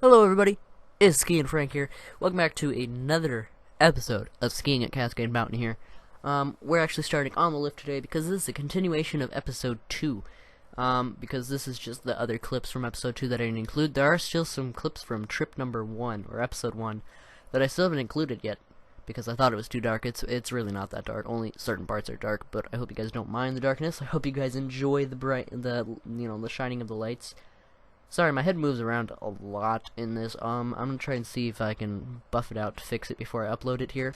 Hello everybody, it's Ski and Frank here. Welcome back to another episode of Skiing at Cascade Mountain here. We're actually starting on the lift today because this is a continuation of episode 2. Because this is just the other clips from episode 2 that I didn't include. There are still some clips from trip number 1, or episode 1, that I still haven't included yet. Because I thought it was too dark. It's really not that dark. Only certain parts are dark, but I hope you guys don't mind the darkness. I hope you guys enjoy the shining of the lights. Sorry, my head moves around a lot in this. I'm gonna try and see if I can buff it out to fix it before I upload it here.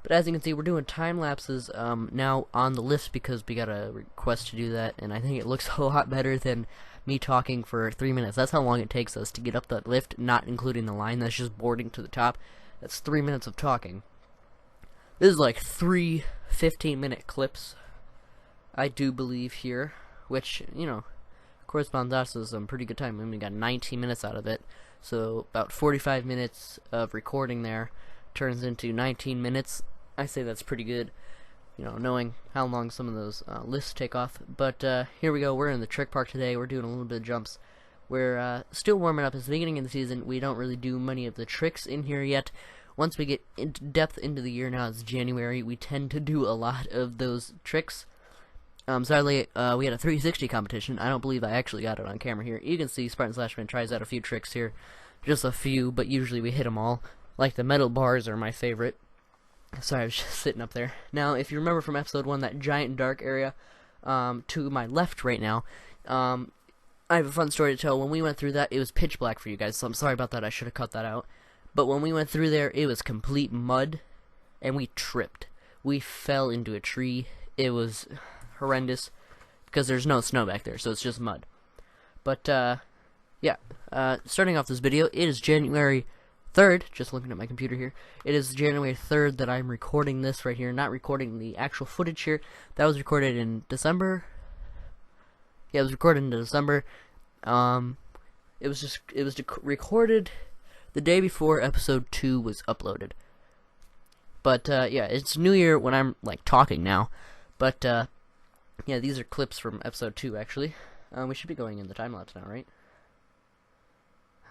But as you can see, we're doing time lapses now on the lift because we got a request to do that, and I think it looks a lot better than me talking for 3 minutes. That's how long it takes us to get up that lift, not including the line that's just boarding to the top. That's 3 minutes of talking. This is like 3 15-minute clips, I do believe here, which, you know, corresponds to some pretty good time. I mean, we got 19 minutes out of it, so about 45 minutes of recording there turns into 19 minutes. I say that's pretty good, you know, knowing how long some of those lists take off. But here we go. We're in the trick park today. We're doing a little bit of jumps. We're still warming up. It's the beginning of the season. We don't really do many of the tricks in here yet. Once we get into depth into the year, now it's January, we tend to do a lot of those tricks. Sadly, we had a 360 competition. I don't believe I actually got it on camera here. You can see Spartan/Man tries out a few tricks here. Just a few, but usually we hit them all. Like the metal bars are my favorite. Sorry, I was just sitting up there. Now, if you remember from episode 1, that giant dark area to my left right now, I have a fun story to tell. When we went through that, it was pitch black for you guys, so I'm sorry about that. I should have cut that out. But when we went through there, it was complete mud, and we tripped. We fell into a tree. It was horrendous because there's no snow back there, so it's just mud. But yeah, starting off this video, it is January 3rd, just looking at my computer here. It is January 3rd that I'm recording this right here, not recording the actual footage here. That was recorded in December. Yeah, it was recorded in December. It was recorded the day before episode 2 was uploaded. But yeah, it's New Year when I'm like talking now. But yeah, these are clips from episode 2, actually. We should be going in the time-lapse now, right?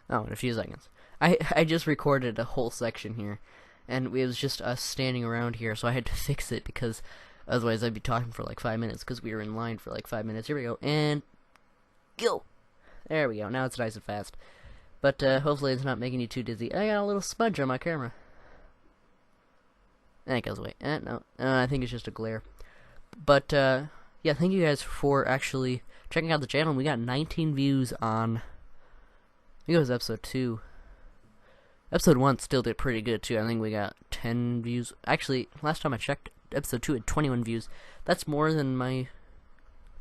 Oh, in a few seconds. I just recorded a whole section here, and it was just us standing around here, so I had to fix it, because otherwise I'd be talking for like 5 minutes, because we were in line for like 5 minutes. Here we go, and go! There we go, now it's nice and fast. But hopefully it's not making you too dizzy. I got a little smudge on my camera. And it goes away. No, I think it's just a glare. But, yeah, thank you guys for actually checking out the channel. We got 19 views on, I think it was episode 2. Episode 1 still did pretty good, too. I think we got 10 views. Actually, last time I checked, episode 2 had 21 views. That's more than my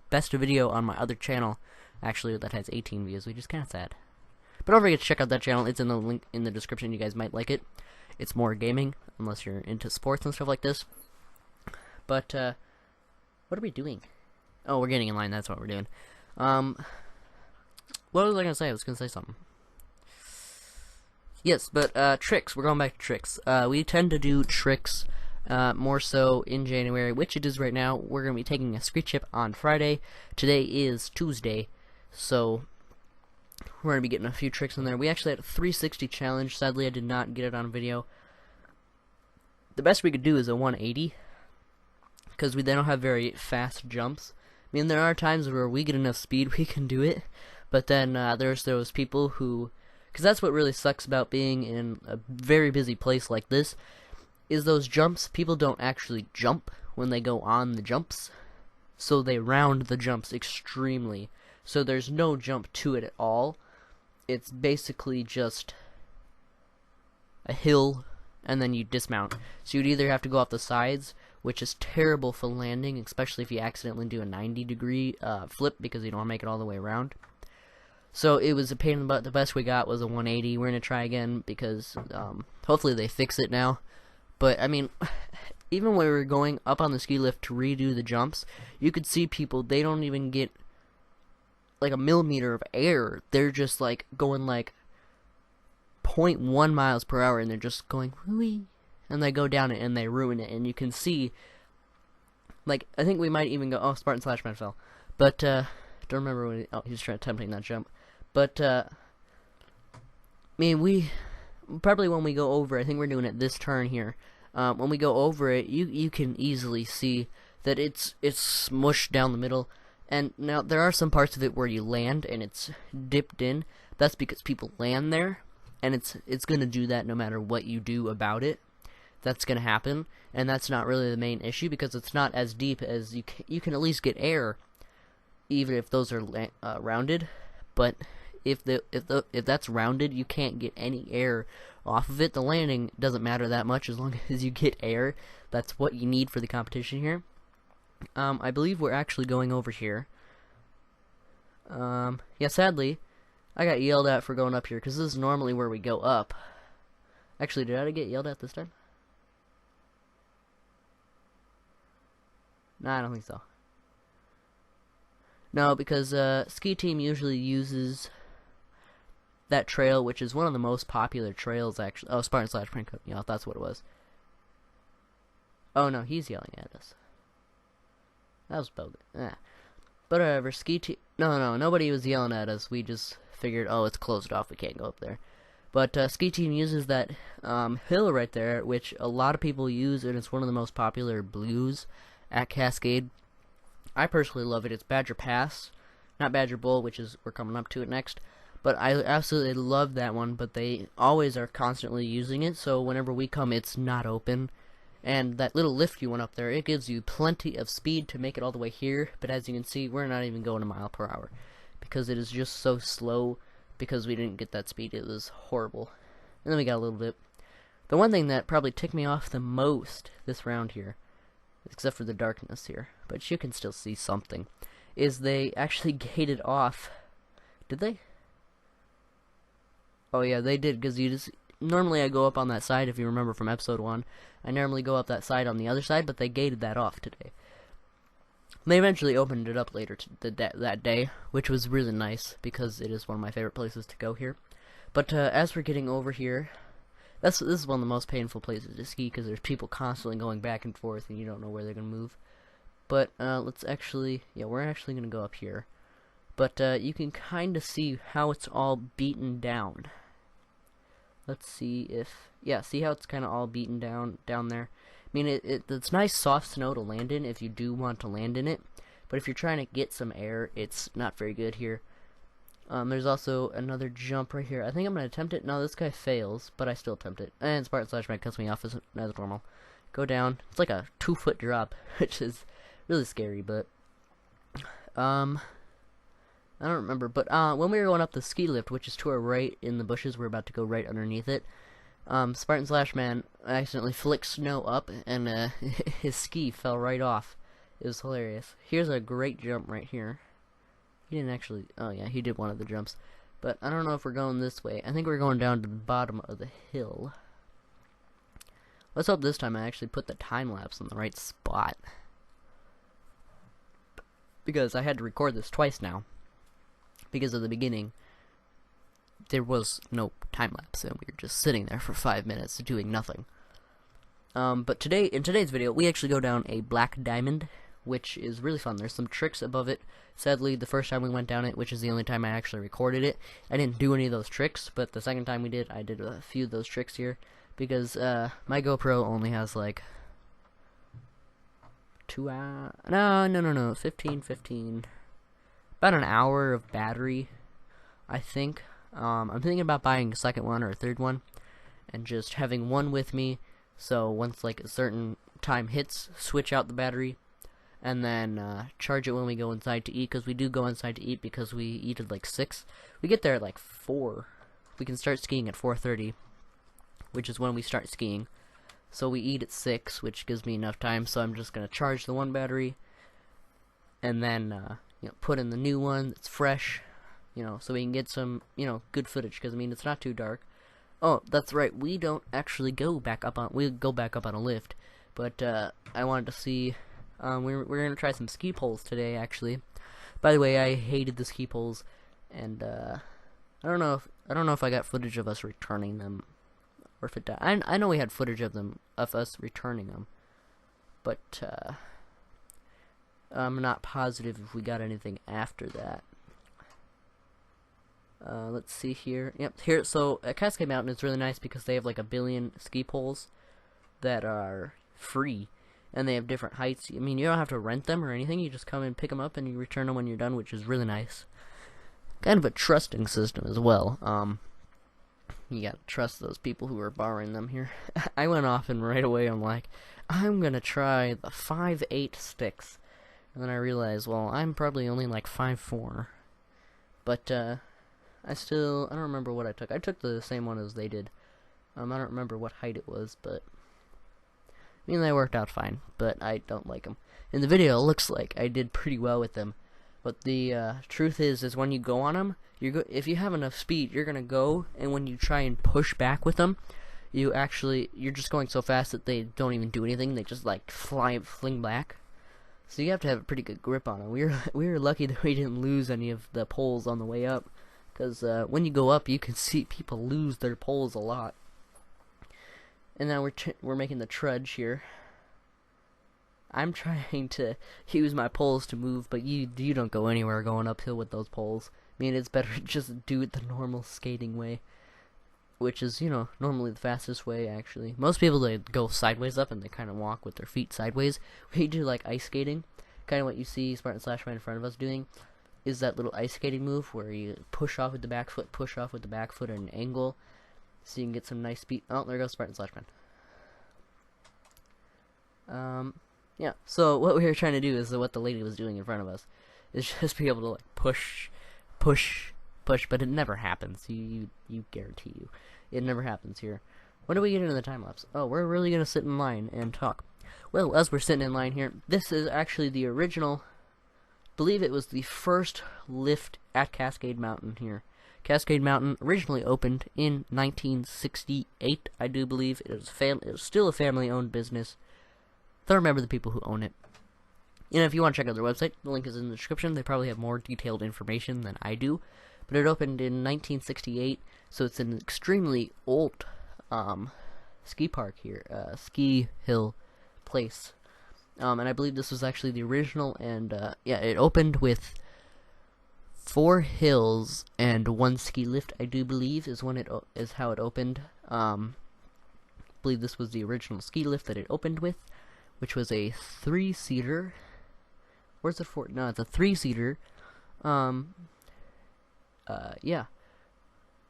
best video on my other channel, actually, that has 18 views, which is kind of sad. But don't forget to check out that channel. It's in the link in the description. You guys might like it. It's more gaming, unless you're into sports and stuff like this. But, what are we doing? Oh, we're getting in line. That's what we're doing. What was I going to say? I was going to say something. Yes, but, tricks. We're going back to tricks. We tend to do tricks, more so in January, which it is right now. We're going to be taking a screech chip on Friday. Today is Tuesday, so we're going to be getting a few tricks in there. We actually had a 360 challenge. Sadly, I did not get it on video. The best we could do is a 180, because they don't have very fast jumps. I mean, there are times where we get enough speed we can do it, but then there's those people who, because that's what really sucks about being in a very busy place like this, is those jumps. People don't actually jump when they go on the jumps, so they round the jumps extremely. So there's no jump to it at all. It's basically just a hill, and then you dismount. So you'd either have to go off the sides, which is terrible for landing, especially if you accidentally do a 90-degree flip, because you don't want to make it all the way around. So it was a pain in the butt. The best we got was a 180. We're going to try again, because hopefully they fix it now. But, I mean, even when we were going up on the ski lift to redo the jumps, you could see people, they don't even get like a millimeter of air. They're just like going like 0.1 miles per hour, and they're just going whee, and they go down it and they ruin it. And you can see, like, I think we might even go, oh, Spartan/Man fell, but don't remember when he was attempting that jump. But mean, we probably when we go over, I think we're doing it this turn here. When we go over it, you can easily see that it's smushed down the middle. And now there are some parts of it where you land and it's dipped in. That's because people land there, and it's gonna do that no matter what you do about it. That's gonna happen, and that's not really the main issue because it's not as deep as you can at least get air, even if those are rounded. But if that's rounded, you can't get any air off of it. The landing doesn't matter that much as long as you get air. That's what you need for the competition here. I believe we're actually going over here. Yeah, sadly, I got yelled at for going up here because this is normally where we go up. Actually, did I get yelled at this time? Nah, I don't think so. No, because ski team usually uses that trail, which is one of the most popular trails, actually. Oh, Spartan / Prank Company. Yeah, that's what it was. Oh no, he's yelling at us. That was bogus. Yeah. But whatever, ski team. No, nobody was yelling at us. We just figured, oh, it's closed off. We can't go up there. But ski team uses that hill right there, which a lot of people use, and it's one of the most popular blues at Cascade. I personally love it. It's Badger Pass, not Badger Bowl, which is we're coming up to it next. But I absolutely love that one. But they always are constantly using it, so whenever we come, it's not open. And that little lift you went up there, it gives you plenty of speed to make it all the way here. But as you can see, we're not even going a mile per hour because it is just so slow. Because we didn't get that speed, it was horrible. And then we got a little bit. The one thing that probably ticked me off the most this round here, except for the darkness here, but you can still see something, is they actually gated off. Did they? Oh yeah, they did, because you just normally I go up on that side. If you remember from episode 1, I normally go up that side on the other side, but they gated that off today. They eventually opened it up later that day, which was really nice because it is one of my favorite places to go here. But as we're getting over here, this is one of the most painful places to ski because there's people constantly going back and forth and you don't know where they're gonna move. But let's actually, yeah, we're actually gonna go up here. But you can kind of see how it's all beaten down. Let's see if, yeah, see how it's kind of all beaten down there. I mean, it's nice soft snow to land in if you do want to land in it, but if you're trying to get some air, it's not very good here. There's also another jump right here. I think I'm going to attempt it. No, this guy fails, but I still attempt it. And Spartan / Mag cuts me off as normal. Go down. It's like a 2-foot drop, which is really scary, but I don't remember. But when we were going up the ski lift, which is to our right in the bushes, we're about to go right underneath it. Spartan / Man accidentally flicked snow up, and his ski fell right off. It was hilarious. Here's a great jump right here. He didn't actually, oh yeah, he did one of the jumps. But I don't know if we're going this way. I think we're going down to the bottom of the hill. Let's hope this time I actually put the time-lapse in the right spot. Because I had to record this twice now. Because of the beginning, there was no time-lapse, and we were just sitting there for 5 minutes doing nothing. But today, in today's video, we actually go down a black diamond, which is really fun. There's some tricks above it. Sadly, the first time we went down it, which is the only time I actually recorded it, I didn't do any of those tricks, but the second time we did, I did a few of those tricks here, because my GoPro only has like 2 hours, no, 15, about an hour of battery, I think. I'm thinking about buying a second one or a third one, and just having one with me, so once like a certain time hits, switch out the battery, and then charge it when we go inside to eat, because we do go inside to eat because we eat at like 6. We get there at like 4. We can start skiing at 4:30, which is when we start skiing. So we eat at 6, which gives me enough time, so I'm just going to charge the one battery, and then you know, put in the new one that's fresh, you know, so we can get some, you know, good footage, because I mean, it's not too dark. Oh, that's right, we don't actually go back up on, we go back up on a lift, but I wanted to see, we're gonna try some ski poles today, actually. By the way, I hated the ski poles, and I don't know if I got footage of us returning them, or if it died. I know we had footage of us returning them, but I'm not positive if we got anything after that. Let's see here. Yep, here. So at Cascade Mountain, it's really nice because they have like a billion ski poles that are free, and they have different heights. I mean, you don't have to rent them or anything. You just come and pick them up, and you return them when you're done, which is really nice. Kind of a trusting system as well. You gotta trust those people who are borrowing them here. I went off and right away I'm like, I'm gonna try the 5'8" sticks, and then I realized, well, I'm probably only like 5'4", but I don't remember what I took. I took the same one as they did. I don't remember what height it was, but I mean, they worked out fine, but I don't like them. In the video, it looks like I did pretty well with them, but the truth is when you go on them, if you have enough speed, you're gonna go, and when you try and push back with them, you're just going so fast that they don't even do anything. They just like fling back. So you have to have a pretty good grip on them. We were lucky that we didn't lose any of the poles on the way up, because when you go up, you can see people lose their poles a lot. And now we're making the trudge here. I'm trying to use my poles to move, but you don't go anywhere going uphill with those poles. I mean, it's better to just do it the normal skating way, which is, normally the fastest way, actually. Most people, they go sideways up and they kind of walk with their feet sideways. We do like ice skating, kind of what you see Spartan/Man in front of us doing, is that little ice skating move where you push off with the back foot, push off with the back foot at an angle, so you can get some nice speed. Oh, there goes Spartan/Man. Yeah, so what we were trying to do is what the lady was doing in front of us, is just be able to like push, but it never happens. You guarantee you, it never happens here. When do we get into the time lapse? Oh, we're really gonna sit in line and talk. Well, as we're sitting in line here, this is actually the original. I believe it was the first lift at Cascade Mountain here. Cascade Mountain originally opened in 1968, I do believe. It was still a family-owned business. Don't remember the people who own it. If you want to check out their website, the link is in the description. They probably have more detailed information than I do. But it opened in 1968, so it's an extremely old ski park here, ski hill place. And I believe this was actually the original, and yeah, it opened with 4 hills and 1 ski lift, I do believe, is how it opened. I believe this was the original ski lift that it opened with, which was a 3-seater. Where's the 4? No, it's a 3-seater. Yeah.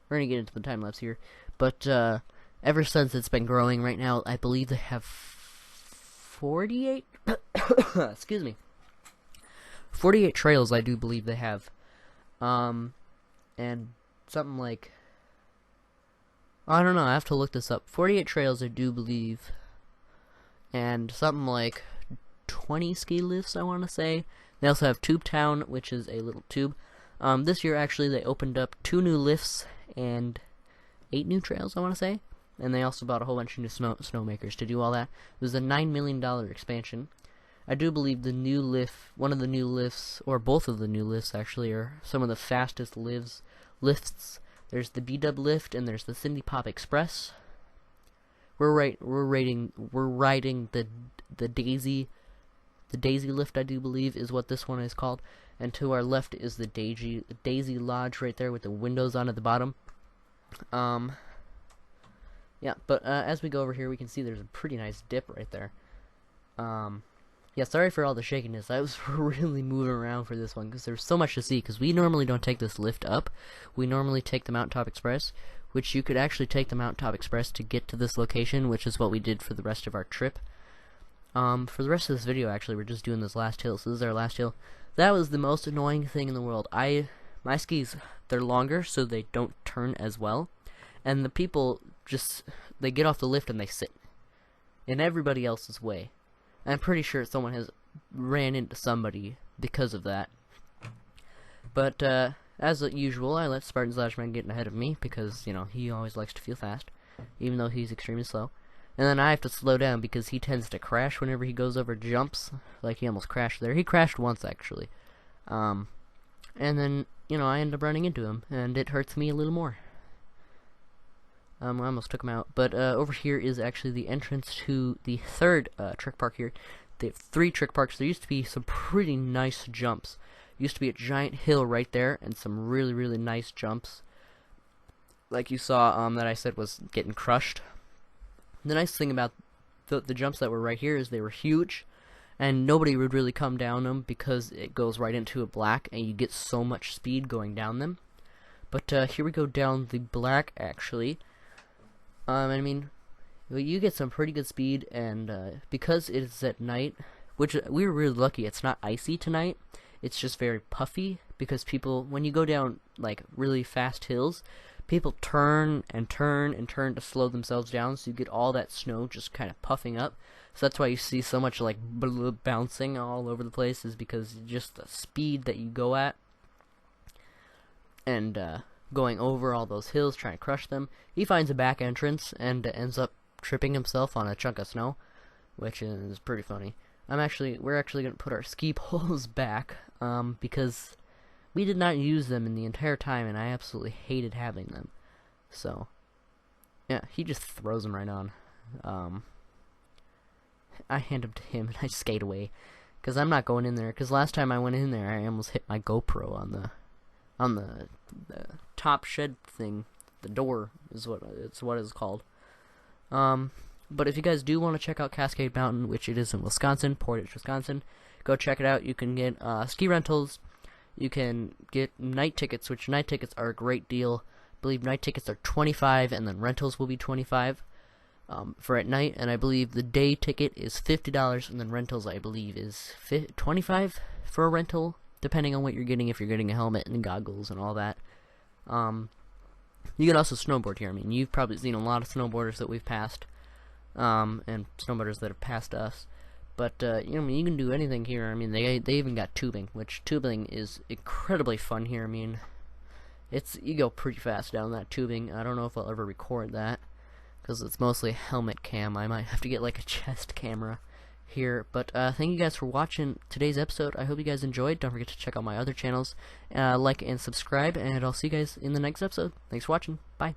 We're gonna get into the time lapse here. But, ever since it's been growing right now, I believe they have 48, excuse me, 48 trails, I do believe they have. And something like, I don't know, I have to look this up. 48 trails, I do believe. And something like 20 ski lifts, I want to say. They also have Tube Town, which is a little tube. This year, actually, they opened up 2 new lifts and 8 new trails, I want to say. And they also bought a whole bunch of new snowmakers to do all that. It was a $9 million expansion. I do believe the new lift, one of the new lifts, or both of the new lifts, actually, are some of the fastest lifts. There's the B-Dub lift, and there's the Cindy Pop Express. We're riding the Daisy lift, I do believe, is what this one is called. And to our left is the Daisy Lodge right there with the windows on at the bottom. Yeah, but as we go over here, we can see there's a pretty nice dip right there. Yeah, sorry for all the shakiness. I was really moving around for this one because there's so much to see. Because we normally don't take this lift up. We normally take the Mountaintop Express, which you could actually take the Mountaintop Express to get to this location, which is what we did for the rest of our trip. For the rest of this video, actually, we're just doing this last hill. So this is our last hill. That was the most annoying thing in the world. My skis, they're longer, so they don't turn as well. And the people they get off the lift and they sit in everybody else's way. I'm pretty sure someone has ran into somebody because of that. But, as usual, I let Spartan/Man get ahead of me because, he always likes to feel fast, even though he's extremely slow. And then I have to slow down because he tends to crash whenever he goes over jumps. Like, he almost crashed there. He crashed once, actually. And then, I end up running into him, and it hurts me a little more. I almost took him out. But over here is actually the entrance to the third trick park here. They have 3 trick parks. There used to be some pretty nice jumps Used to be a giant hill right there, and some really nice jumps, like you saw that I said was getting crushed. The nice thing about the jumps that were right here is they were huge, and nobody would really come down them because it goes right into a black, and you get so much speed going down them. But here we go down the black, actually. I mean, you get some pretty good speed, and because it is at night, which we were really lucky, it's not icy tonight. It's just very puffy, because people, when you go down like really fast hills, people turn and turn and turn to slow themselves down, so you get all that snow just kind of puffing up. So that's why you see so much like bouncing all over the place, is because just the speed that you go at, and going over all those hills trying to crush them. He finds a back entrance and ends up tripping himself on a chunk of snow, which is pretty funny. We're actually gonna put our ski poles back, because we did not use them in the entire time, and I absolutely hated having them. So yeah, he just throws them right on. I hand them to him and I skate away, because I'm not going in there, because last time I went in there I almost hit my GoPro on the top shed thing. The door is what it's called. But if you guys do want to check out Cascade Mountain, which it is in Wisconsin, Portage, Wisconsin, go check it out. You can get ski rentals. You can get night tickets, which night tickets are a great deal. I believe night tickets are $25, and then rentals will be $25 for at night. And I believe the day ticket is $50, and then rentals, I believe, is $25 for a rental, depending on what you're getting. If you're getting a helmet and goggles and all that. You can also snowboard here. I mean, you've probably seen a lot of snowboarders that we've passed, and snowboarders that have passed us. But you know, you can do anything here. I mean, they even got tubing, which tubing is incredibly fun here. I mean, you go pretty fast down that tubing. I don't know if I'll ever record that, because it's mostly helmet cam. I might have to get like a chest camera here. But thank you guys for watching today's episode. I hope you guys enjoyed. Don't forget to check out my other channels, like and subscribe, and I'll see you guys in the next episode. Thanks for watching. Bye.